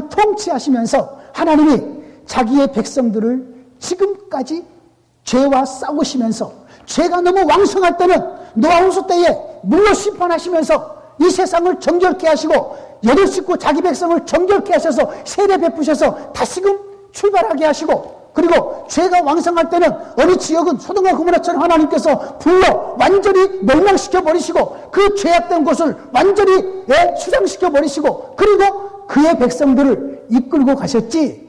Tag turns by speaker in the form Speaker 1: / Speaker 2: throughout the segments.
Speaker 1: 통치하시면서 하나님이 자기의 백성들을 지금까지 죄와 싸우시면서 죄가 너무 왕성할 때는 노아홍수 때에 물로 심판하시면서 이 세상을 정결케 하시고 여덟 식구 자기 백성을 정결케 하셔서 세례 베푸셔서 다시금 출발하게 하시고, 그리고 죄가 왕성할 때는 어느 지역은 소돔과 고모라처럼 하나님께서 불러 완전히 멸망시켜 버리시고 그 죄악된 곳을 완전히 수장시켜 버리시고, 그리고 그의 백성들을 이끌고 가셨지,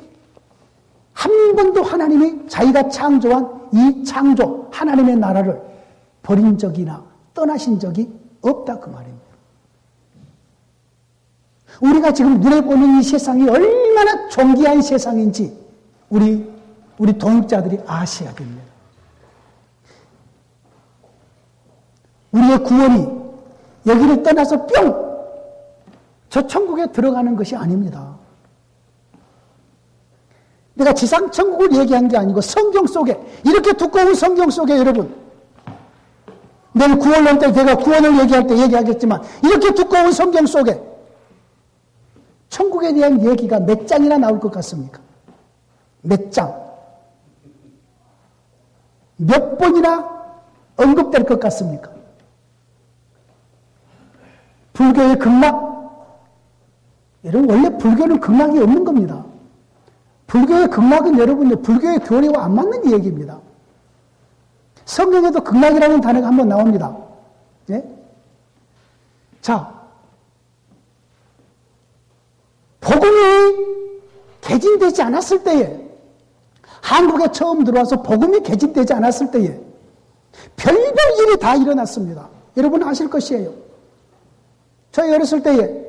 Speaker 1: 한 번도 하나님이 자기가 창조한 이 창조 하나님의 나라를 버린 적이나 떠나신 적이 없다 그 말입니다. 우리가 지금 눈에 보는 이 세상이 얼마나 존귀한 세상인지 우리 동역자들이 아셔야 됩니다. 우리의 구원이 여기를 떠나서 뿅! 저 천국에 들어가는 것이 아닙니다. 내가 지상 천국을 얘기한 게 아니고 성경 속에, 이렇게 두꺼운 성경 속에 여러분, 내일 구원론 때 제가 구원을 얘기할 때 얘기하겠지만 이렇게 두꺼운 성경 속에 천국에 대한 얘기가 몇 장이나 나올 것 같습니까? 몇 장? 몇 번이나 언급될 것 같습니까? 불교의 극락? 여러분, 원래 불교는 극락이 없는 겁니다. 불교의 극락은 여러분, 불교의 교리와 안 맞는 얘기입니다. 성경에도 극락이라는 단어가 한번 나옵니다. 예? 자, 복음이 개진되지 않았을 때에, 한국에 처음 들어와서 복음이 개진되지 않았을 때에 별별 일이 다 일어났습니다. 여러분 아실 것이에요. 저희 어렸을 때에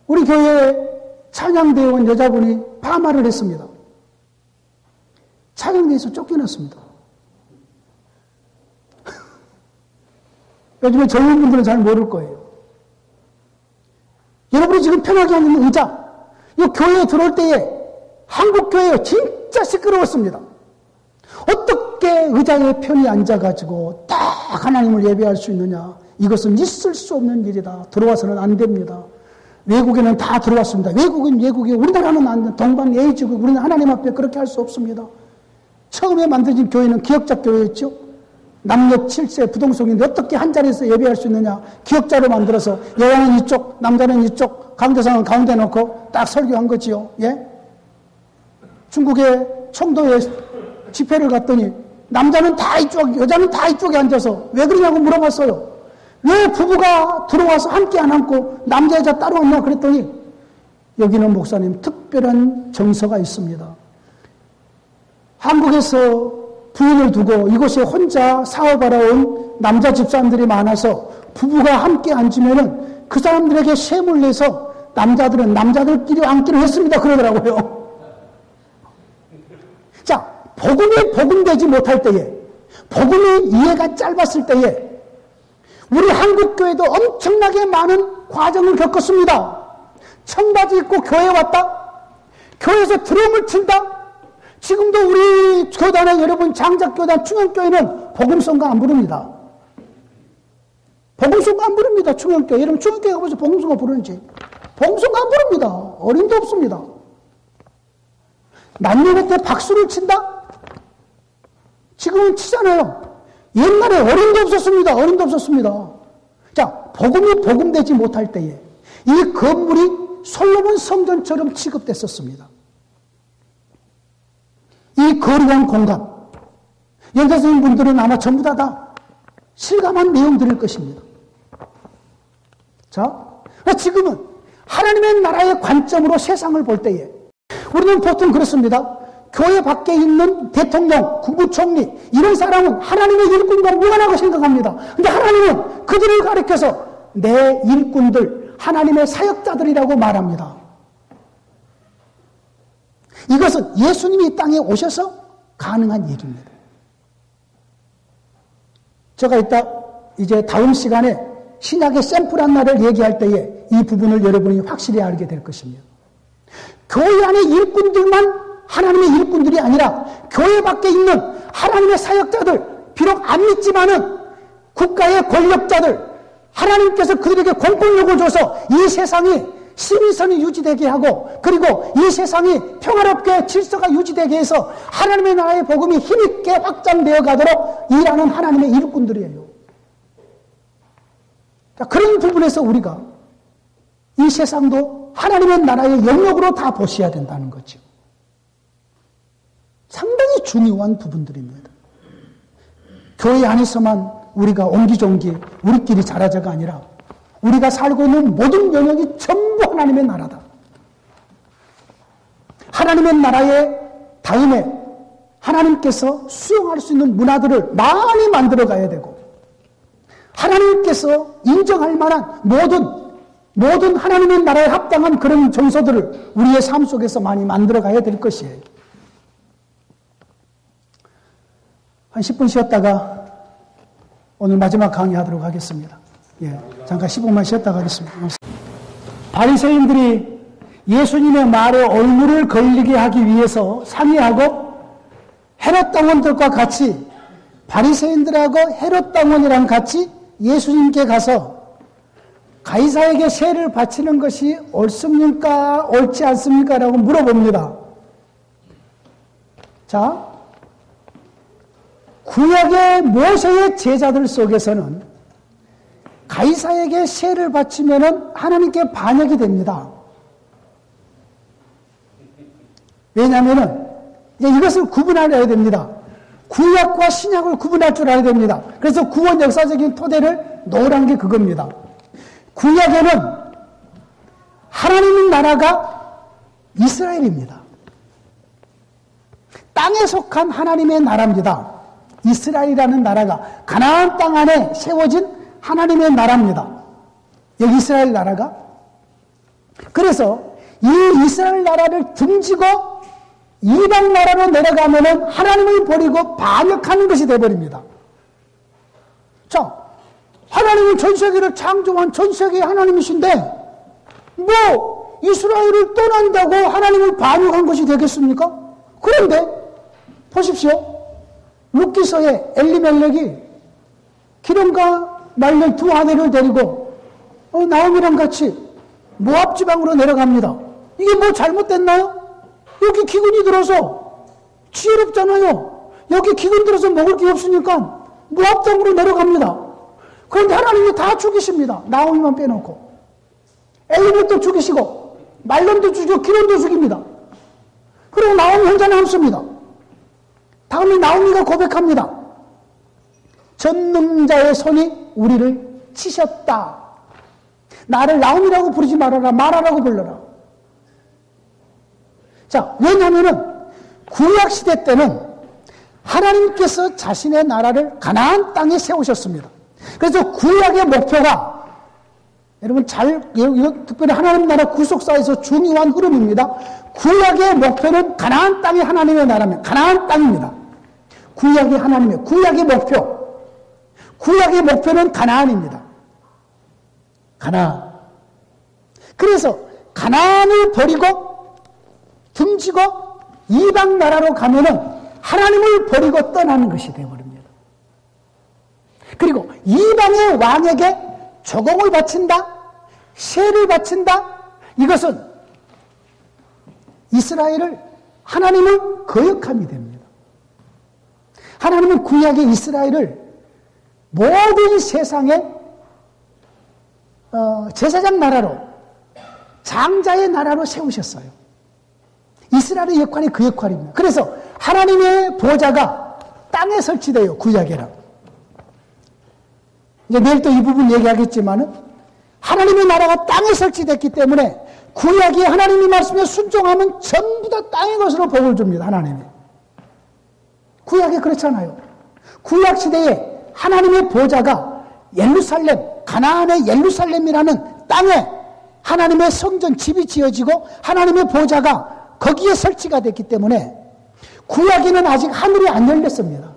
Speaker 1: 우리 교회에 찬양대회 온 여자분이 파마를 했습니다. 찬양대회에서 쫓겨났습니다. 요즘에 젊은 분들은 잘 모를 거예요. 여러분이 지금 편하게 앉는 의자, 이 교회에 들어올 때에 한국교회에 진짜 시끄러웠습니다. 어떻게 의자에 편히 앉아가지고 딱 하나님을 예배할 수 있느냐. 이것은 있을 수 없는 일이다. 들어와서는 안 됩니다. 외국에는 다 들어왔습니다. 외국은 외국이고 우리나라는 안 돼. 동방 예의지국 우리는 하나님 앞에 그렇게 할 수 없습니다. 처음에 만들어진 교회는 기역자 교회였죠. 남녀 7세 부동성인데 어떻게 한 자리에서 예배할 수 있느냐. 기역자로 만들어서 여왕은 이쪽, 남자는 이쪽, 강대상은 가운데 놓고 딱 설교한 거지요. 예? 중국의 청도에 집회를 갔더니 남자는 다 이쪽, 여자는 다 이쪽에 앉아서 왜 그러냐고 물어봤어요. 왜 부부가 들어와서 함께 안 앉고 남자 여자 따로 앉냐 그랬더니 여기는 목사님 특별한 정서가 있습니다. 한국에서 부인을 두고 이곳에 혼자 사업하러 온 남자 집사람들이 많아서 부부가 함께 앉으면은 그 사람들에게 셈을 내서 남자들은 남자들끼리 앉기로 했습니다. 그러더라고요. 자, 복음이 복음되지 못할 때에, 복음의 이해가 짧았을 때에 우리 한국교회도 엄청나게 많은 과정을 겪었습니다. 청바지 입고 교회에 왔다? 교회에서 드럼을 친다? 지금도 우리 교단에 여러분 장작교단 충영교회는 복음성가 안 부릅니다. 복음성가 안 부릅니다. 충영교회. 여러분 충영교회 가보세요. 복음성가 부르는지. 복음성가 안 부릅니다. 어림도 없습니다. 난리날 때 박수를 친다? 지금은 치잖아요. 옛날에 어림도 없었습니다. 어림도 없었습니다. 자, 복음이 복음되지 못할 때에 이 건물이 솔로몬 성전처럼 취급됐었습니다. 이 거룩한 공간, 연자선생님 분들은 아마 전부 다 실감한 내용들일 것입니다. 자, 지금은 하나님의 나라의 관점으로 세상을 볼 때에 우리는 보통 그렇습니다. 교회 밖에 있는 대통령, 국무총리 이런 사람은 하나님의 일꾼과 무관하고 생각합니다. 근데 하나님은 그들을 가리켜서 내 일꾼들, 하나님의 사역자들이라고 말합니다. 이것은 예수님이 이 땅에 오셔서 가능한 일입니다. 제가 이제 다음 시간에 신약의 샘플한 날을 얘기할 때에 이 부분을 여러분이 확실히 알게 될 것입니다. 교회 안에 일꾼들만 하나님의 일꾼들이 아니라 교회 밖에 있는 하나님의 사역자들, 비록 안 믿지만은 국가의 권력자들, 하나님께서 그들에게 공권력을 줘서 이 세상이 시민선이 유지되게 하고 그리고 이 세상이 평화롭게 질서가 유지되게 해서 하나님의 나라의 복음이 힘있게 확장되어 가도록 일하는 하나님의 일꾼들이에요. 그런 부분에서 우리가 이 세상도 하나님의 나라의 영역으로 다 보셔야 된다는 거죠. 상당히 중요한 부분들입니다. 교회 안에서만 우리가 옹기종기 우리끼리 잘하자가 아니라 우리가 살고 있는 모든 영역이 전부 하나님의 나라다. 하나님의 나라의 다음에 하나님께서 수용할 수 있는 문화들을 많이 만들어 가야 되고 하나님께서 인정할 만한 모든 하나님의 나라에 합당한 그런 정서들을 우리의 삶 속에서 많이 만들어 가야 될 것이에요. 한 10분 쉬었다가 오늘 마지막 강의하도록 하겠습니다. 예, 잠깐 15분만 쉬었다가 하겠습니다. 바리새인들이 예수님의 말에 얼물을 걸리게 하기 위해서 상의하고 헤롯 당원들과 같이 바리새인들하고 헤롯 당원이랑 같이 예수님께 가서 가이사에게 세를 바치는 것이 옳습니까? 옳지 않습니까? 라고 물어봅니다. 자, 구약의 모세의 제자들 속에서는 가이사에게 세를 바치면은 하나님께 반역이 됩니다. 왜냐하면은 이것을 구분해야 됩니다. 구약과 신약을 구분할 줄 알아야 됩니다. 그래서 구원 역사적인 토대를 놓으란 게 그겁니다. 구약에는 하나님의 나라가 이스라엘입니다. 땅에 속한 하나님의 나라입니다. 이스라엘이라는 나라가 가나안 땅 안에 세워진 하나님의 나라입니다. 여기 이스라엘 나라가. 그래서 이 이스라엘 나라를 등지고 이방 나라로 내려가면은 하나님을 버리고 반역하는 것이 되어버립니다. 자, 하나님은 전 세계를 창조한 전 세계의 하나님이신데 뭐 이스라엘을 떠난다고 하나님을 반역한 것이 되겠습니까? 그런데 보십시오. 룻기서에 엘리멜렉이 기름과 말년 두 아내를 데리고 나오미랑 같이 모압 지방으로 내려갑니다. 이게 뭐 잘못됐나요? 여기 기근이 들어서 지혜롭잖아요. 여기 기근 들어서 먹을 게 없으니까 모압 땅으로 내려갑니다. 그런데 하나님이 다 죽이십니다. 나오미만 빼놓고. 엘리멜렉도 죽이시고 말년도 죽이고 기름도 죽입니다. 그리고 나오미 혼자 남습니다. 다음에 나오미가 고백합니다. 전능자의 손이 우리를 치셨다. 나를 나오미라고 부르지 말아라. 마라라고 불러라. 자, 왜냐하면은 구약시대 때는 하나님께서 자신의 나라를 가나안 땅에 세우셨습니다. 그래서 구약의 목표가 여러분 이거 특별히 하나님 나라 구속사에서 중요한 흐름입니다. 구약의 목표는 가나안 땅이 하나님의 나라입니다. 가나안 땅입니다. 구약이 하나님의 구약의 목표. 구약의 목표는 가나안입니다. 가나안. 그래서 가나안을 버리고 등지고 이방 나라로 가면은 하나님을 버리고 떠나는 것이 되어버립니다. 그리고 이방의 왕에게 조공을 바친다, 세를 바친다. 이것은 이스라엘을 하나님을 거역함이 됩니다. 하나님은 구약의 이스라엘을 모든 세상의 제사장 나라로, 장자의 나라로 세우셨어요. 이스라엘의 역할이 그 역할입니다. 그래서 하나님의 보좌가 땅에 설치돼요. 구약에는. 이제 내일 또 이 부분 얘기하겠지만은 하나님의 나라가 땅에 설치됐기 때문에 구약이 하나님의 말씀에 순종하면 전부 다 땅의 것으로 복을 줍니다. 하나님이. 구약이 그렇잖아요. 구약 시대에 하나님의 보좌가 예루살렘, 가나안의 예루살렘이라는 땅에 하나님의 성전 집이 지어지고 하나님의 보좌가 거기에 설치가 됐기 때문에 구약에는 아직 하늘이 안 열렸습니다.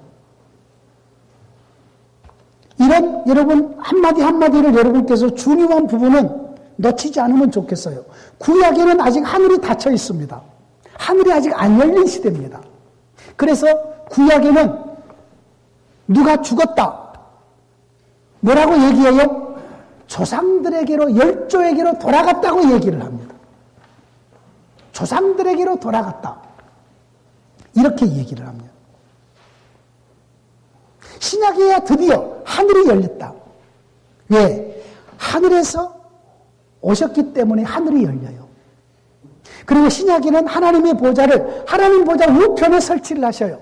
Speaker 1: 이런 여러분 한마디 한마디를 여러분께서 중요한 부분은 놓치지 않으면 좋겠어요. 구약에는 아직 하늘이 닫혀 있습니다. 하늘이 아직 안 열린 시대입니다. 그래서 구약에는 누가 죽었다. 뭐라고 얘기해요? 조상들에게로, 열조에게로 돌아갔다고 얘기를 합니다. 조상들에게로 돌아갔다. 이렇게 얘기를 합니다. 신약에야 드디어 하늘이 열렸다. 왜? 하늘에서 오셨기 때문에 하늘이 열려요. 그리고 신약에는 하나님의 보좌를, 하나님 보좌 우편에 설치를 하셔요.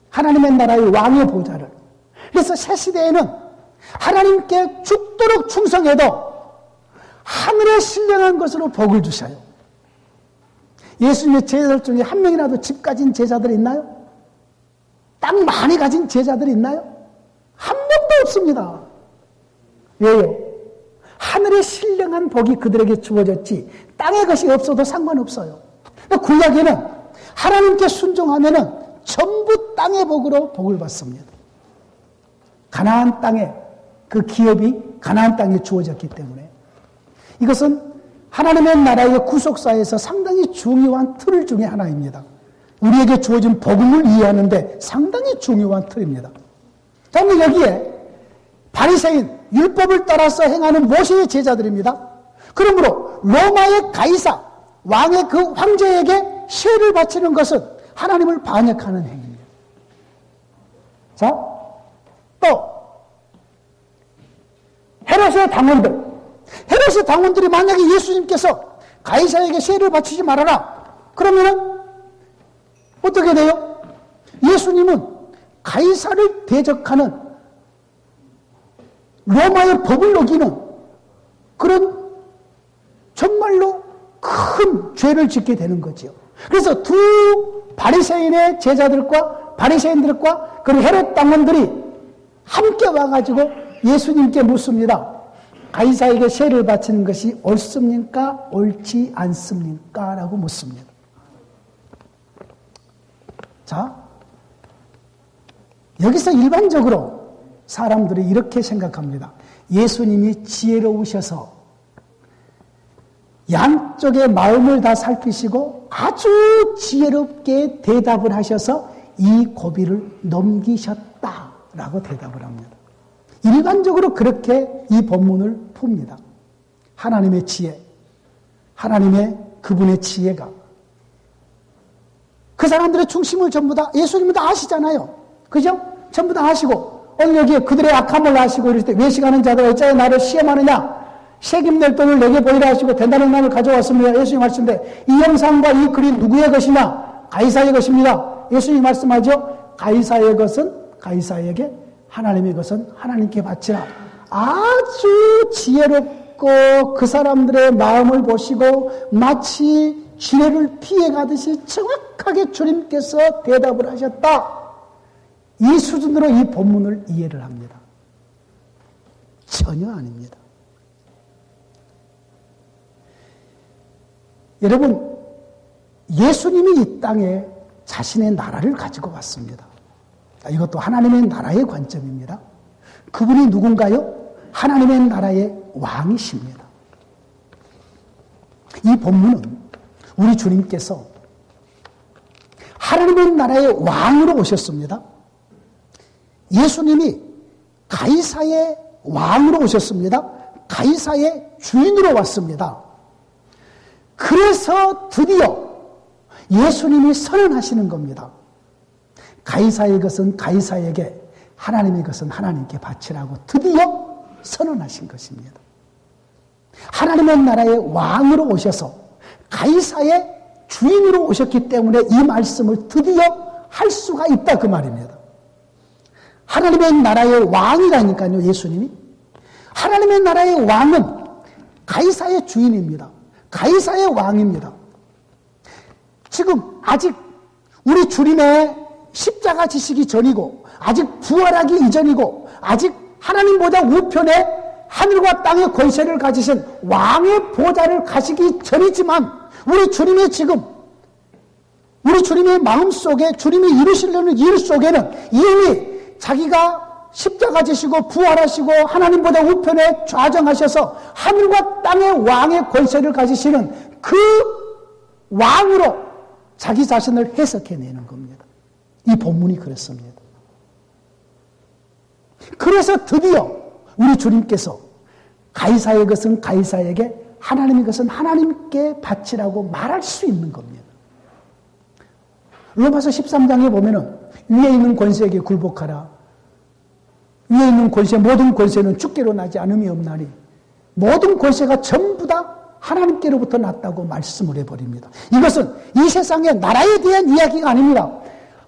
Speaker 1: 하나님의 나라의 왕의 보좌를. 그래서 새 시대에는 하나님께 죽도록 충성해도 하늘에 신령한 것으로 복을 주셔요. 예수님의 제자들 중에 한 명이라도 집 가진 제자들 있나요? 땅 많이 가진 제자들 있나요? 한 명도 없습니다. 왜요? 하늘의 신령한 복이 그들에게 주어졌지 땅의 것이 없어도 상관없어요. 구약에는 하나님께 순종하면은 전부 땅의 복으로 복을 받습니다. 가나안 땅에 그 기업이 가나안 땅에 주어졌기 때문에 이것은 하나님의 나라의 구속사에서 상당히 중요한 틀 중에 하나입니다. 우리에게 주어진 복음을 이해하는데 상당히 중요한 틀입니다. 그런데 여기에 바리새인, 율법을 따라서 행하는 모세의 제자들입니다. 그러므로 로마의 가이사, 왕의 그 황제에게 세를 바치는 것은 하나님을 반역하는 행위입니다. 자, 또 헤롯의 당원들이 만약에 예수님께서 가이사에게 세를 바치지 말아라. 그러면은 어떻게 돼요? 예수님은 가이사를 대적하는 로마의 법을 어기는 그런 정말로 큰 죄를 짓게 되는 거죠. 그래서 두 바리새인의 제자들과 바리새인들과 그리고 헤롯 당원들이 함께 와가지고 예수님께 묻습니다. 가이사에게 세를 바치는 것이 옳습니까? 옳지 않습니까? 라고 묻습니다. 자, 여기서 일반적으로 사람들이 이렇게 생각합니다. 예수님이 지혜로우셔서 양쪽의 마음을 다 살피시고 아주 지혜롭게 대답을 하셔서 이 고비를 넘기셨다라고 대답을 합니다. 일반적으로 그렇게 이 본문을 풉니다. 하나님의 지혜, 하나님의 그분의 지혜가 그 사람들의 중심을 전부 다 예수님은 다 아시잖아요. 그죠? 전부 다 아시고 오늘 여기에 그들의 악함을 아시고 이럴 때 외식하는 자들아 어찌하여 나를 시험하느냐 책임낼 돈을 내게 보이라 하시고 된다는 마음을 가져왔습니다. 예수님 말씀인데 이 영상과 이 글이 누구의 것이냐? 가이사의 것입니다. 예수님 말씀하죠. 가이사의 것은 가이사에게, 하나님의 것은 하나님께 바치라. 아주 지혜롭고 그 사람들의 마음을 보시고 마치 지뢰를 피해가듯이 정확하게 주님께서 대답을 하셨다. 이 수준으로 이 본문을 이해를 합니다. 전혀 아닙니다. 여러분, 예수님이 이 땅에 자신의 나라를 가지고 왔습니다. 이것도 하나님의 나라의 관점입니다. 그분이 누군가요? 하나님의 나라의 왕이십니다. 이 본문은 우리 주님께서 하나님의 나라의 왕으로 오셨습니다. 예수님이 가이사의 왕으로 오셨습니다. 가이사의 주인으로 왔습니다. 그래서 드디어 예수님이 선언하시는 겁니다. 가이사의 것은 가이사에게, 하나님의 것은 하나님께 바치라고 드디어 선언하신 것입니다. 하나님의 나라의 왕으로 오셔서 가이사의 주인으로 오셨기 때문에 이 말씀을 드디어 할 수가 있다 그 말입니다. 하나님의 나라의 왕이라니까요, 예수님이. 하나님의 나라의 왕은 가이사의 주인입니다. 가이사의 왕입니다. 지금 아직 우리 주님의 십자가 지시기 전이고 아직 부활하기 이전이고 아직 하나님보다 우편에 하늘과 땅의 권세를 가지신 왕의 보좌를 가시기 전이지만 우리 주님의 지금 우리 주님의 마음속에 주님이 이루시려는 일 속에는 이미 자기가 십자가 지시고 부활하시고 하나님보다 우편에 좌정하셔서 하늘과 땅의 왕의 권세를 가지시는 그 왕으로 자기 자신을 해석해내는 겁니다. 이 본문이 그렇습니다. 그래서 드디어 우리 주님께서 가이사의 것은 가이사에게, 하나님의 것은 하나님께 바치라고 말할 수 있는 겁니다. 로마서 13장에 보면은 위에 있는 권세에게 굴복하라. 위에 있는 권세, 모든 권세는 주께로 나지 않음이 없나니 모든 권세가 전부 다 하나님께로부터 났다고 말씀을 해버립니다. 이것은 이 세상의 나라에 대한 이야기가 아닙니다.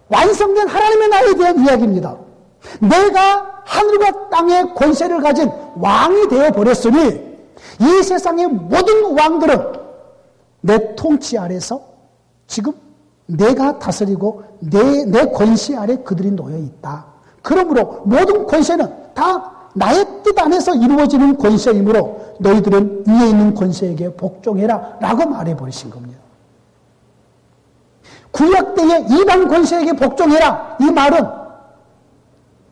Speaker 1: 완성된 하나님의 나라에 대한 이야기입니다. 내가 하늘과 땅의 권세를 가진 왕이 되어버렸으니 이 세상의 모든 왕들은 내 통치 아래서 지금 내가 다스리고 내 권세 아래 그들이 놓여 있다. 그러므로 모든 권세는 다 나의 뜻 안에서 이루어지는 권세이므로 너희들은 위에 있는 권세에게 복종해라 라고 말해버리신 겁니다. 구약 때의 이방 권세에게 복종해라, 이 말은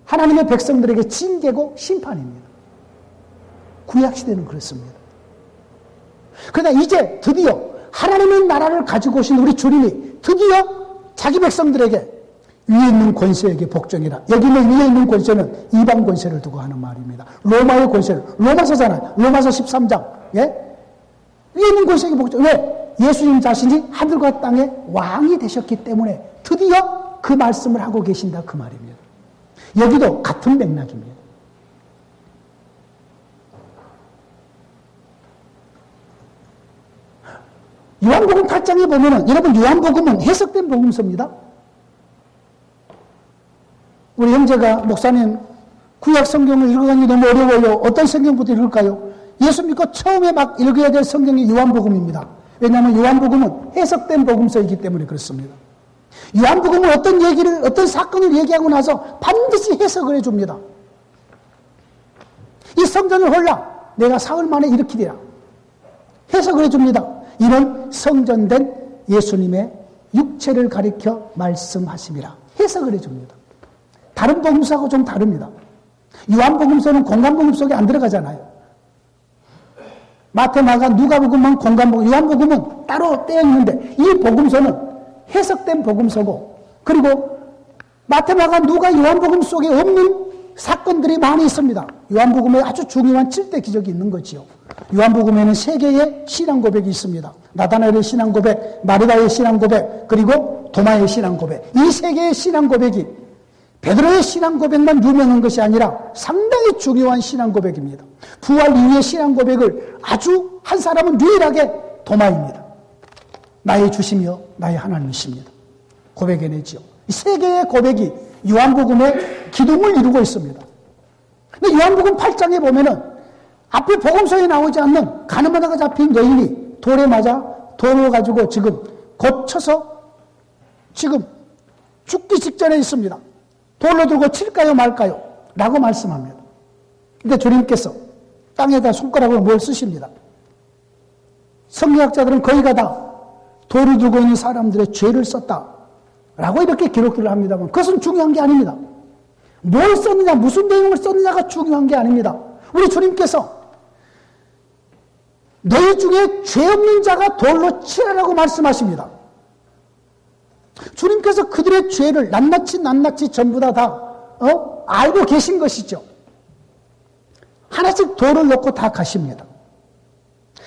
Speaker 1: 하나님의 백성들에게 징계고 심판입니다. 구약 시대는 그렇습니다. 그러나 이제 드디어 하나님의 나라를 가지고 오신 우리 주님이 드디어 자기 백성들에게 위에 있는 권세에게 복종해라. 여기는 위에 있는 권세는 이방 권세를 두고 하는 말입니다. 로마의 권세를, 로마서잖아요. 로마서 13장. 예? 위에 있는 권세에게 복종. 왜? 예수님 자신이 하늘과 땅의 왕이 되셨기 때문에 드디어 그 말씀을 하고 계신다, 그 말입니다. 여기도 같은 맥락입니다. 요한복음 8장에 보면은, 여러분, 요한복음은 해석된 복음서입니다. 우리 형제가, 목사님, 구약 성경을 읽어가기 너무 어려워요. 어떤 성경부터 읽을까요? 예수 믿고 처음에 막 읽어야 될 성경이 요한복음입니다. 왜냐하면 요한복음은 해석된 복음서이기 때문에 그렇습니다. 요한복음은 어떤 얘기를, 어떤 사건을 얘기하고 나서 반드시 해석을 해줍니다. 이 성전을 홀라 내가 사흘 만에 일으키리라. 해석을 해줍니다. 이는 성전된 예수님의 육체를 가리켜 말씀하심이라. 해석을 해줍니다. 다른 복음서하고 좀 다릅니다. 요한복음서는 공간복음 속에 안 들어가잖아요. 마태, 마가, 누가복음은 공간복음, 요한복음은 따로 떼어 있는데 이 복음서는 해석된 복음서고, 그리고 마태, 마가, 누가, 요한복음 속에 없는 사건들이 많이 있습니다. 요한복음에 아주 중요한 7대 기적이 있는 거지요. 요한복음에는 3개의 신앙 고백이 있습니다. 나다나엘의 신앙 고백, 마르다의 신앙 고백, 그리고 도마의 신앙 고백. 이 3개의 신앙 고백이 베드로의 신앙 고백만 유명한 것이 아니라 상당히 중요한 신앙 고백입니다. 부활 이후의 신앙 고백을 아주 한 사람은 유일하게 도마입니다. 나의 주시며 나의 하나님이십니다. 고백해내지요. 이 3개의 고백이 요한복음의 기둥을 이루고 있습니다. 근데 요한복음 8장에 보면은 앞에 복음서에 나오지 않는 가늠하다가 잡힌 여인이 돌에 맞아 돌을 가지고 지금 고쳐서 지금 죽기 직전에 있습니다. 돌로 들고 칠까요 말까요? 라고 말씀합니다. 근데 주님께서 땅에다 손가락으로 뭘 쓰십니다. 성경학자들은 거의가 다 돌을 들고 있는 사람들의 죄를 썼다 라고 이렇게 기록들을 합니다만 그것은 중요한 게 아닙니다. 뭘 썼느냐, 무슨 내용을 썼느냐가 중요한 게 아닙니다. 우리 주님께서 너희 중에 죄 없는 자가 돌로 치라라고 말씀하십니다. 주님께서 그들의 죄를 낱낱이 전부 다 알고 계신 것이죠. 하나씩 돌을 놓고 다 가십니다.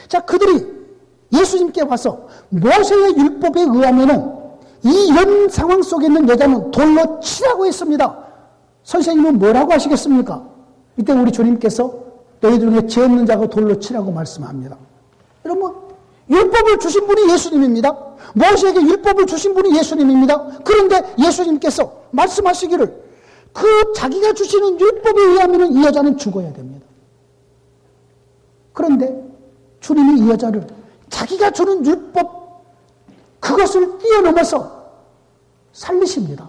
Speaker 1: 자, 그들이 예수님께 와서 모세의 율법에 의하면은 이런 상황 속에 있는 여자는 돌로 치라고 했습니다. 선생님은 뭐라고 하시겠습니까? 이때 우리 주님께서 너희들 중에 죄 없는 자가 돌로 치라고 말씀합니다. 여러분, 율법을 주신 분이 예수님입니다. 모세에게 율법을 주신 분이 예수님입니다. 그런데 예수님께서 말씀하시기를 그 자기가 주시는 율법에 의하면 이 여자는 죽어야 됩니다. 그런데 주님이 이 여자를 자기가 주는 율법 그것을 뛰어넘어서 살리십니다.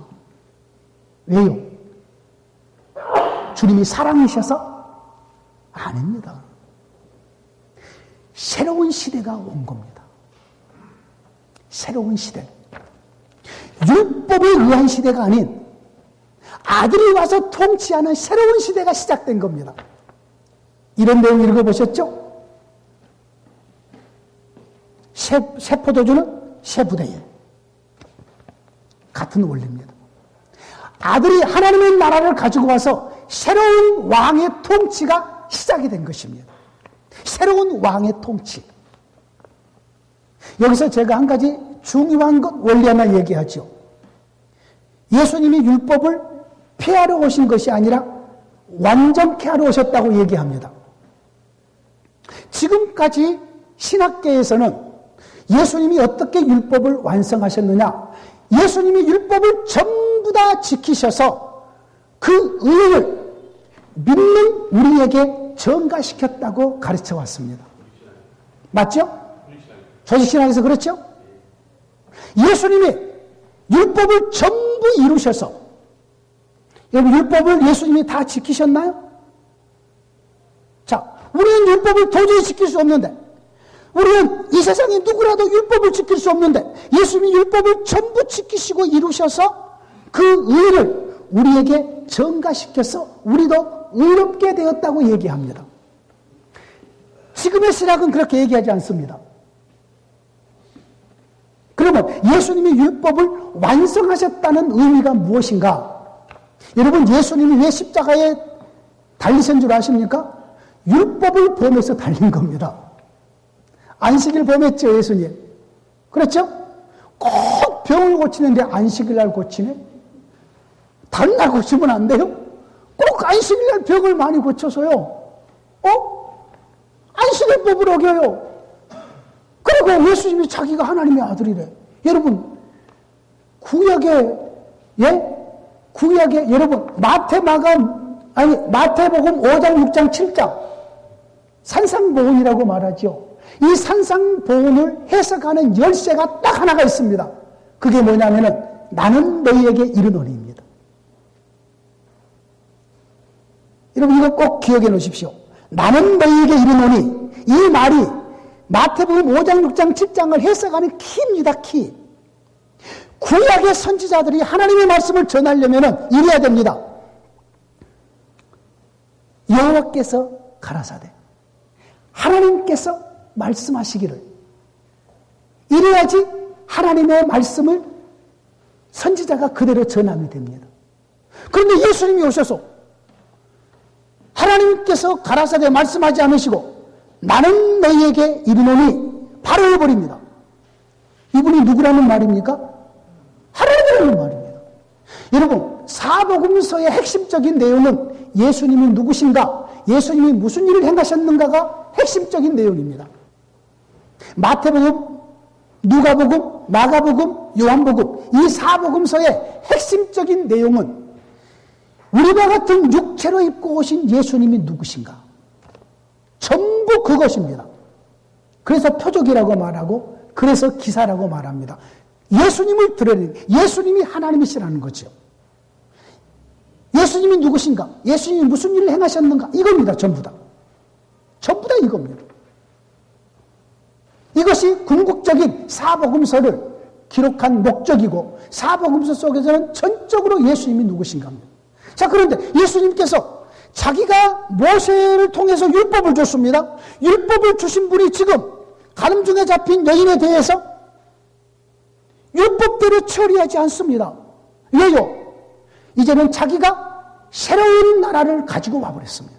Speaker 1: 왜요? 주님이 사랑이셔서? 아닙니다. 새로운 시대가 온 겁니다. 새로운 시대. 율법에 의한 시대가 아닌 아들이 와서 통치하는 새로운 시대가 시작된 겁니다. 이런 내용 읽어보셨죠? 새 포도주는 새 부대에 같은 원리입니다. 아들이 하나님의 나라를 가지고 와서 새로운 왕의 통치가 시작이 된 것입니다. 새로운 왕의 통치. 여기서 제가 한 가지 중요한 것 원리 하나 얘기하죠. 예수님이 율법을 폐하러 오신 것이 아니라 완전케 하러 오셨다고 얘기합니다. 지금까지 신학계에서는 예수님이 어떻게 율법을 완성하셨느냐, 예수님이 율법을 전부 다 지키셔서 그 의를 믿는 우리에게 전가시켰다고 가르쳐 왔습니다. 맞죠? 조직신학에서 그렇죠? 예수님이 율법을 전부 이루셔서, 여러분 율법을 예수님이 다 지키셨나요? 자, 우리는 율법을 도저히 지킬 수 없는데, 우리는 이 세상에 누구라도 율법을 지킬 수 없는데 예수님이 율법을 전부 지키시고 이루셔서 그 의를 우리에게 전가시켜서 우리도 의롭게 되었다고 얘기합니다. 지금의 신학은 그렇게 얘기하지 않습니다. 그러면 예수님이 율법을 완성하셨다는 의미가 무엇인가? 여러분, 예수님이 왜 십자가에 달리신 줄 아십니까? 율법을 범해서 달린 겁니다. 안식일 범했죠, 예수님. 그렇죠? 꼭 병을 고치는데 안식일 날 고치네? 다른 날 고치면 안 돼요? 꼭 안식일 날 병을 많이 고쳐서요. 안식일법을 어겨요. 그리고 예수님이 자기가 하나님의 아들이래. 여러분, 구약에 여러분, 마태복음 5장, 6장, 7장 산상보훈이라고 말하죠. 이 산상보훈을 해석하는 열쇠가 딱 하나가 있습니다. 그게 뭐냐면은 나는 너희에게 이르노니입니다. 여러분, 이거 꼭 기억해 놓으십시오. 나는 너희에게 이르노니, 이 말이 마태복음 5장, 6장, 7장을 해석하는 키입니다. 키. 구약의 선지자들이 하나님의 말씀을 전하려면 이래야 됩니다. 여호와께서 가라사대 하나님께서 말씀하시기를, 이래야지 하나님의 말씀을 선지자가 그대로 전하면 됩니다. 그런데 예수님이 오셔서 하나님께서 가라사대 말씀하지 않으시고 나는 너희에게 이르노니 바로 해버립니다. 이분이 누구라는 말입니까? 하나님이라는 말입니다. 여러분, 사복음서의 핵심적인 내용은 예수님이 누구신가, 예수님이 무슨 일을 행하셨는가가 핵심적인 내용입니다. 마태복음, 누가복음, 마가복음, 요한복음, 이 사복음서의 핵심적인 내용은 우리와 같은 육체로 입고 오신 예수님이 누구신가, 전부 그것입니다. 그래서 표적이라고 말하고, 그래서 기사라고 말합니다. 예수님을 드러내는, 예수님이 하나님이시라는 거죠. 예수님이 누구신가, 예수님이 무슨 일을 행하셨는가, 이겁니다. 전부 다. 전부 다 이겁니다. 이것이 궁극적인 사복음서를 기록한 목적이고, 사복음서 속에서는 전적으로 예수님이 누구신가입니다. 자, 그런데 예수님께서 자기가 모세를 통해서 율법을 줬습니다. 율법을 주신 분이 지금 가늠중에 잡힌 여인에 대해서 율법대로 처리하지 않습니다. 왜요? 이제는 자기가 새로운 나라를 가지고 와버렸습니다.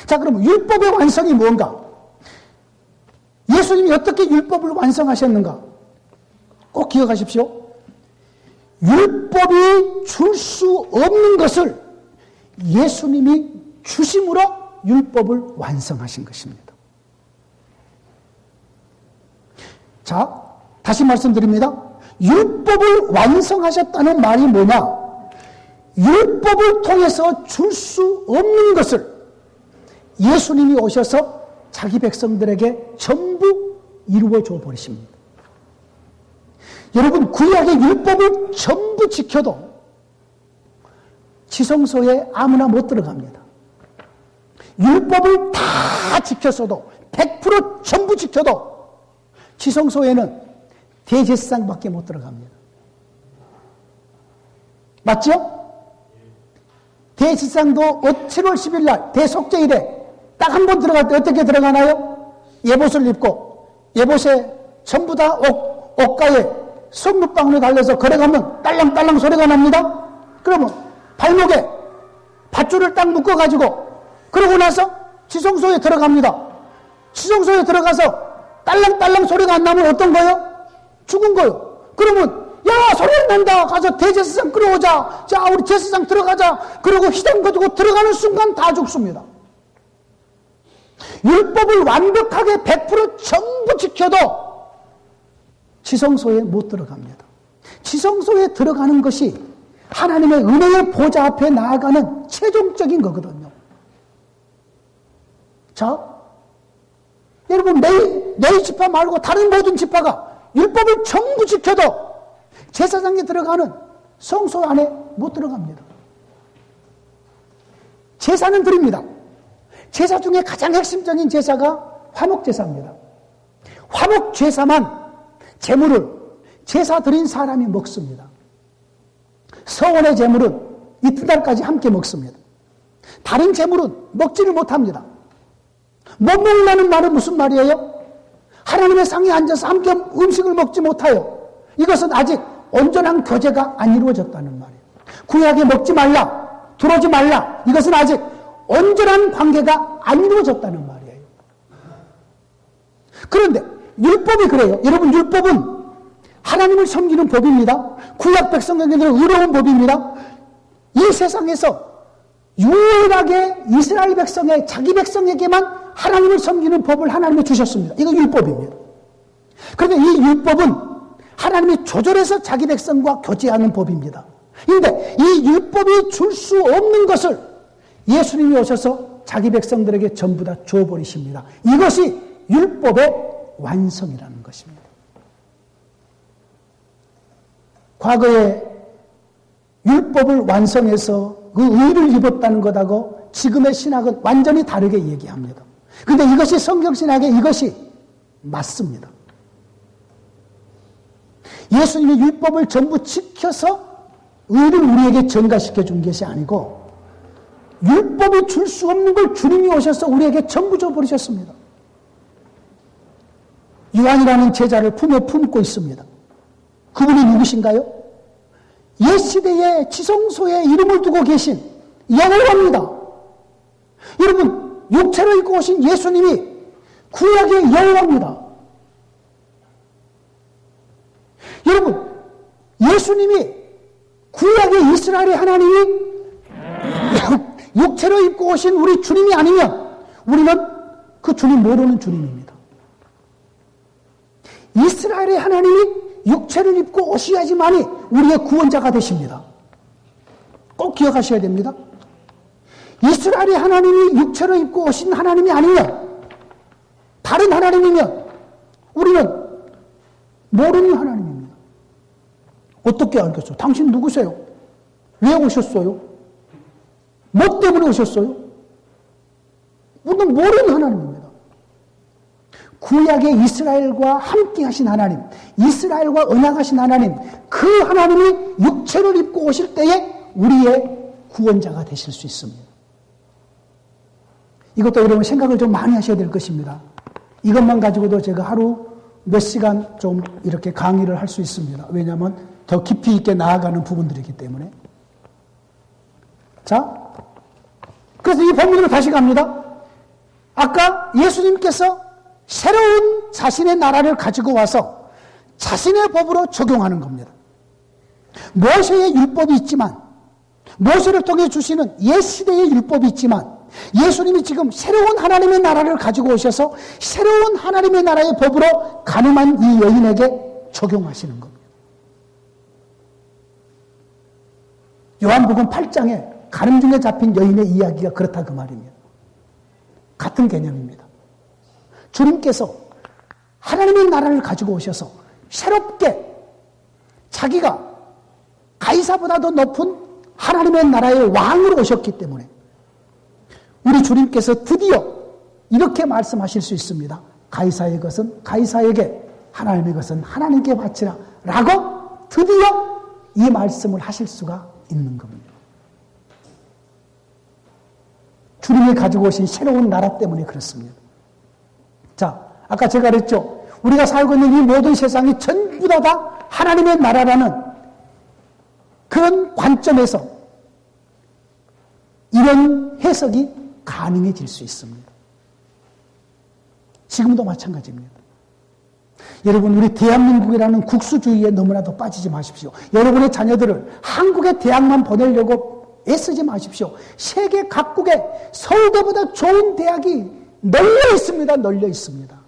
Speaker 1: 자, 그럼 율법의 완성이 뭔가? 예수님이 어떻게 율법을 완성하셨는가? 꼭 기억하십시오. 율법이 줄 수 없는 것을 예수님이 주심으로 율법을 완성하신 것입니다. 자, 다시 말씀드립니다. 율법을 완성하셨다는 말이 뭐냐? 율법을 통해서 줄 수 없는 것을 예수님이 오셔서 자기 백성들에게 전부 이루어 줘 버리십니다. 여러분, 구약의 율법을 전부 지켜도 지성소에 아무나 못 들어갑니다. 율법을 다 지켰어도 100% 전부 지켜도 지성소에는 대제사장밖에 못 들어갑니다. 맞죠? 대제사장도 7월 10일 날 대속죄일에 딱 한 번 들어갈 때 어떻게 들어가나요? 예봇을 입고, 예봇에 전부 다 옷가에 성육방울이 달려서 걸어가면 딸랑딸랑 소리가 납니다. 그러면 발목에 밧줄을 딱 묶어가지고 그러고 나서 지성소에 들어갑니다. 지성소에 들어가서 딸랑딸랑 소리가 안 나면 어떤 거요? 죽은 거요. 그러면 야, 소리 안 난다. 가서 대제사장 끌어오자. 자, 우리 제사장 들어가자. 그리고 휘장 거두고 들어가는 순간 다 죽습니다. 율법을 완벽하게 100% 전부 지켜도 지성소에 못 들어갑니다. 지성소에 들어가는 것이 하나님의 은혜의 보좌 앞에 나아가는 최종적인 거거든요. 자, 여러분 내 지파 말고 다른 모든 지파가 율법을 전부 지켜도 제사장에 들어가는 성소 안에 못 들어갑니다. 제사는 드립니다. 제사 중에 가장 핵심적인 제사가 화목제사입니다. 화목제사만 제물을 제사 드린 사람이 먹습니다. 서원의 제물은 이튿날까지 함께 먹습니다. 다른 제물은 먹지를 못합니다. 못 먹는다는 말은 무슨 말이에요? 하나님의 상에 앉아서 함께 음식을 먹지 못해요. 이것은 아직 온전한 교제가 안 이루어졌다는 말이에요. 구약에 먹지 말라, 들어오지 말라. 이것은 아직 온전한 관계가 안 이루어졌다는 말이에요. 그런데 율법이 그래요. 여러분, 율법은 하나님을 섬기는 법입니다. 구약 백성에게는 의로운 법입니다. 이 세상에서 유일하게 이스라엘 백성의 자기 백성에게만 하나님을 섬기는 법을 하나님이 주셨습니다. 이거 율법입니다. 그런데 이 율법은 하나님이 조절해서 자기 백성과 교제하는 법입니다. 그런데 이 율법이 줄 수 없는 것을 예수님이 오셔서 자기 백성들에게 전부 다 줘버리십니다. 이것이 율법의 완성이라는 것입니다. 과거에 율법을 완성해서 그 의를 입었다는 것하고 지금의 신학은 완전히 다르게 얘기합니다. 그런데 이것이 성경신학에 이것이 맞습니다. 예수님이 율법을 전부 지켜서 의를 우리에게 전가시켜 준 것이 아니고 율법이 줄 수 없는 걸 주님이 오셔서 우리에게 전부 줘버리셨습니다. 요한이라는 제자를 품에 품고 있습니다. 그분이 누구신가요? 옛 시대의 지성소에 이름을 두고 계신 여호와입니다. 여러분, 육체를 입고 오신 예수님이 구약의 여호와입니다. 여러분, 예수님이 구약의 이스라엘의 하나님이 육체를 입고 오신 우리 주님이 아니면 우리는 그 주님 모르는 주님입니다. 이스라엘의 하나님이 육체를 입고 오셔야지만이 우리의 구원자가 되십니다. 꼭 기억하셔야 됩니다. 이스라엘의 하나님이 육체를 입고 오신 하나님이 아니면, 다른 하나님이면 우리는 모르는 하나님입니다. 어떻게 알겠어요? 당신 누구세요? 왜 오셨어요? 뭐 때문에 오셨어요? 우리는 모르는 하나님입니다. 구약의 이스라엘과 함께 하신 하나님, 이스라엘과 언약하신 하나님, 그 하나님이 육체를 입고 오실 때에 우리의 구원자가 되실 수 있습니다. 이것도 여러분 생각을 좀 많이 하셔야 될 것입니다. 이것만 가지고도 제가 하루 몇 시간 좀 이렇게 강의를 할 수 있습니다. 왜냐하면 더 깊이 있게 나아가는 부분들이기 때문에. 자, 그래서 이 본문으로 다시 갑니다. 아까 예수님께서 새로운 자신의 나라를 가지고 와서 자신의 법으로 적용하는 겁니다. 모세의 율법이 있지만, 모세를 통해 주시는 옛 시대의 율법이 있지만, 예수님이 지금 새로운 하나님의 나라를 가지고 오셔서 새로운 하나님의 나라의 법으로 가늠한 이 여인에게 적용하시는 겁니다. 요한복음 8장에 가늠 중에 잡힌 여인의 이야기가 그렇다 그 말입니다. 같은 개념입니다. 주님께서 하나님의 나라를 가지고 오셔서 새롭게 자기가 가이사보다 더 높은 하나님의 나라의 왕으로 오셨기 때문에 우리 주님께서 드디어 이렇게 말씀하실 수 있습니다. 가이사의 것은 가이사에게, 하나님의 것은 하나님께 바치라 라고 드디어 이 말씀을 하실 수가 있는 겁니다. 주님이 가지고 오신 새로운 나라 때문에 그렇습니다. 자, 아까 제가 그랬죠. 우리가 살고 있는 이 모든 세상이 전부 다 하나님의 나라라는 그런 관점에서 이런 해석이 가능해질 수 있습니다. 지금도 마찬가지입니다. 여러분, 우리 대한민국이라는 국수주의에 너무나도 빠지지 마십시오. 여러분의 자녀들을 한국의 대학만 보내려고 애쓰지 마십시오. 세계 각국에 서울대보다 좋은 대학이 널려 있습니다. 널려 있습니다.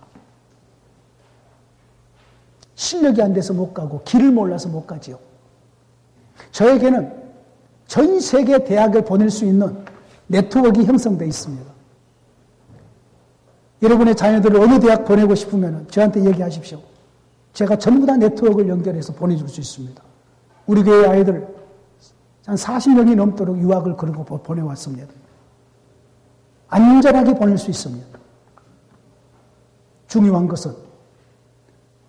Speaker 1: 실력이 안 돼서 못 가고 길을 몰라서 못 가지요. 저에게는 전 세계 대학을 보낼 수 있는 네트워크가 형성되어 있습니다. 여러분의 자녀들을 어느 대학 보내고 싶으면 저한테 얘기하십시오. 제가 전부 다 네트워크를 연결해서 보내줄 수 있습니다. 우리 교회 아이들 한 40명이 넘도록 유학을 그러고 보내왔습니다. 안전하게 보낼 수 있습니다. 중요한 것은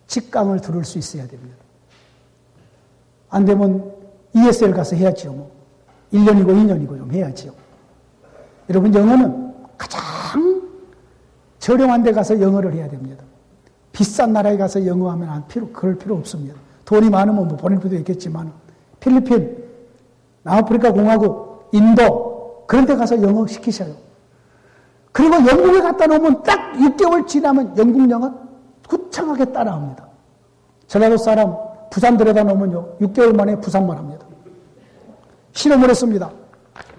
Speaker 1: 직강을 들을 수 있어야 됩니다. 안 되면 ESL 가서 해야지요. 뭐 1년이고 2년이고 좀 해야지요. 여러분, 영어는 가장 저렴한 데 가서 영어를 해야 됩니다. 비싼 나라에 가서 영어하면 그럴 필요 없습니다. 돈이 많으면 뭐 보낼 필요도 있겠지만 필리핀, 남아프리카 공화국, 인도 그런 데 가서 영어 시키셔요. 그리고 영국에 갖다 놓으면 딱 6개월 지나면 영국 영어 구창하게 따라합니다. 전라도 사람 부산 들여다 놓으면요 6개월 만에 부산말 합니다. 실험을 했습니다.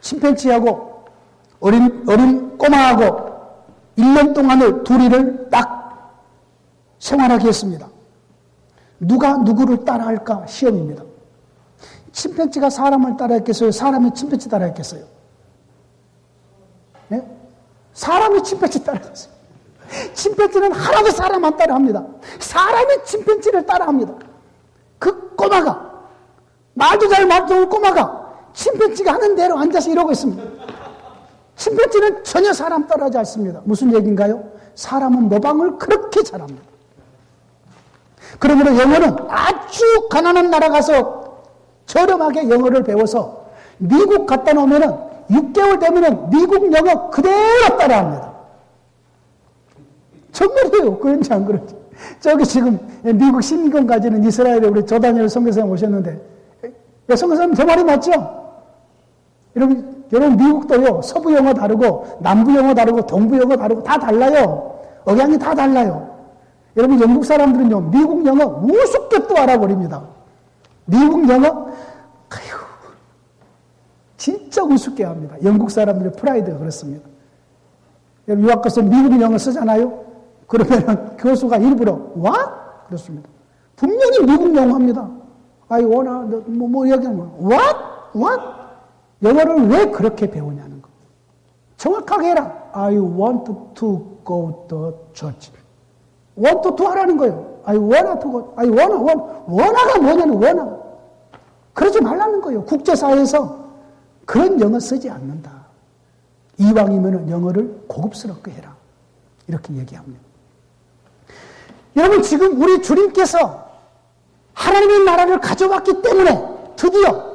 Speaker 1: 침팬지하고 어린 꼬마하고 1년 동안을 둘이를 딱 생활하게 했습니다. 누가 누구를 따라할까 시험입니다. 침팬지가 사람을 따라했겠어요? 사람이 침팬지 따라했겠어요? 네? 사람이 침팬지 따라했어요. 침팬지는 하나도 사람 안 따라합니다. 사람이 침팬지를 따라합니다. 그 꼬마가, 말도 잘 말도 꼬마가 침팬지가 하는 대로 앉아서 이러고 있습니다. 침팬지는 전혀 사람 따라하지 않습니다. 무슨 얘기인가요? 사람은 모방을 그렇게 잘합니다. 그러므로 영어는 아주 가난한 나라 가서 저렴하게 영어를 배워서 미국 갖다 놓으면은 6개월 되면은 미국 영어 그대로 따라합니다. 정말이에요. 그런지 안 그런지. 저기 지금 미국 시민권 가지는 이스라엘에 우리 조다니엘 선교사님 오셨는데, 선교사님 제 말이 맞죠? 여러분 미국도요 서부 영어 다르고 남부 영어 다르고 동부 영어 다르고 다 달라요. 억양이 다 달라요. 여러분 영국 사람들은요 미국 영어 우습게 또 알아버립니다. 미국 영어 아휴 진짜 우습게 합니다. 영국 사람들의 프라이드가 그렇습니다. 여러분 유학 가서 미국 영어 쓰잖아요. 그러면은 교수가 일부러 what? 그렇습니다. 분명히 미국 영어 합니다. I wanna 뭐 얘기하는 거 what? 영어를 왜 그렇게 배우냐는 거. 정확하게 해라. I want to go to church. want to 하라는 거예요. I wanna to go. I wanna가 뭐냐는 wanna. 그러지 말라는 거예요. 국제사회에서 그런 영어 쓰지 않는다. 이왕이면 영어를 고급스럽게 해라. 이렇게 얘기합니다. 여러분 지금 우리 주님께서 하나님의 나라를 가져왔기 때문에 드디어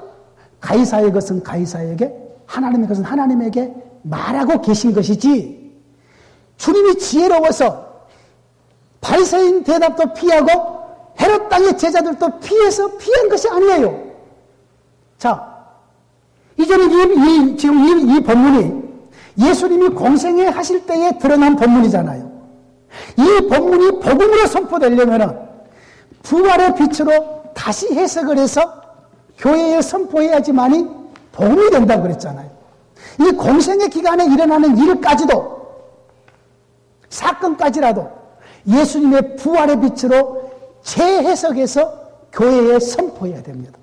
Speaker 1: 가이사의 것은 가이사에게, 하나님의 것은 하나님에게 말하고 계신 것이지, 주님이 지혜로워서 바리새인 대답도 피하고 헤롯 땅의 제자들도 피해서 피한 것이 아니에요. 자, 이제는 지금 이 본문이 예수님이 공생애 하실 때에 드러난 본문이잖아요. 이 본문이 복음으로 선포되려면 부활의 빛으로 다시 해석을 해서 교회에 선포해야지만이 복음이 된다고 그랬잖아요. 이 공생의 기간에 일어나는 일까지도, 사건까지라도 예수님의 부활의 빛으로 재해석해서 교회에 선포해야 됩니다.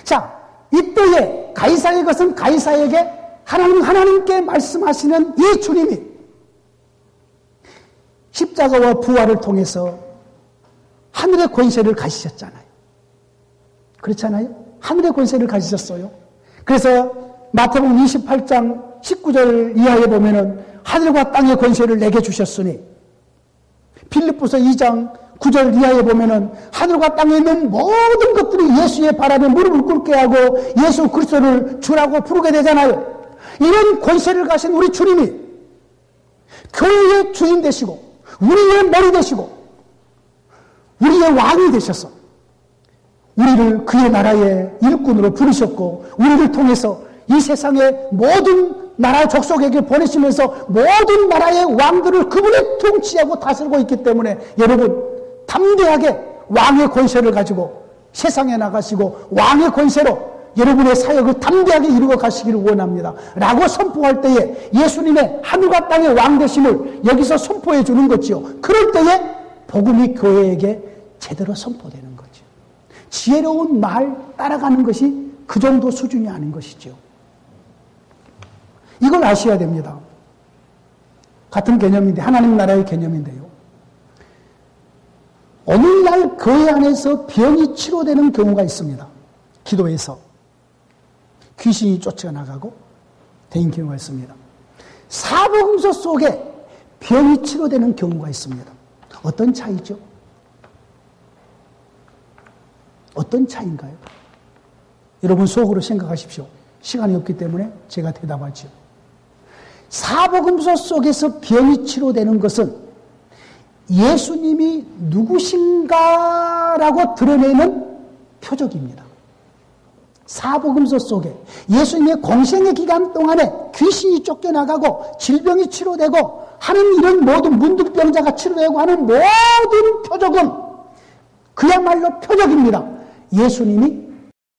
Speaker 1: 자, 이때에 가이사의 것은 가이사에게, 하나님께 말씀하시는 이 주님이 십자가와 부활을 통해서 하늘의 권세를 가지셨잖아요. 그렇잖아요? 하늘의 권세를 가지셨어요. 그래서 마태복음 28장 19절 이하에 보면은 하늘과 땅의 권세를 내게 주셨으니, 빌립보서 2장 9절 이하에 보면은 하늘과 땅에 있는 모든 것들이 예수의 발 아래 무릎을 꿇게 하고 예수 그리스도를 주라고 부르게 되잖아요. 이런 권세를 가신 우리 주님이 교회의 주인 되시고 우리의 머리 되시고 우리의 왕이 되셔서 우리를 그의 나라의 일꾼으로 부르셨고, 우리를 통해서 이 세상의 모든 나라의 족속에게 보내시면서 모든 나라의 왕들을 그분이 통치하고 다스리고 있기 때문에 여러분 담대하게 왕의 권세를 가지고 세상에 나가시고 왕의 권세로 여러분의 사역을 담대하게 이루어 가시기를 원합니다. 라고 선포할 때에 예수님의 하늘과 땅의 왕 되심을 여기서 선포해 주는 거지요. 그럴 때에 복음이 교회에게 제대로 선포되는 거죠. 지혜로운 말 따라가는 것이 그 정도 수준이 아닌 것이죠. 이걸 아셔야 됩니다. 같은 개념인데 하나님 나라의 개념인데요. 오늘날 교회 안에서 병이 치료되는 경우가 있습니다. 기도에서 귀신이 쫓아나가고 되는 경우가 있습니다. 사복음서 속에 병이 치료되는 경우가 있습니다. 어떤 차이죠? 어떤 차이인가요? 여러분 속으로 생각하십시오. 시간이 없기 때문에 제가 대답하죠. 사복음서 속에서 병이 치료되는 것은 예수님이 누구신가라고 드러내는 표적입니다. 사복음서 속에 예수님의 공생의 기간 동안에 귀신이 쫓겨나가고 질병이 치료되고 하는 이런 모든 문득병자가 치료되고 하는 모든 표적은 그야말로 표적입니다. 예수님이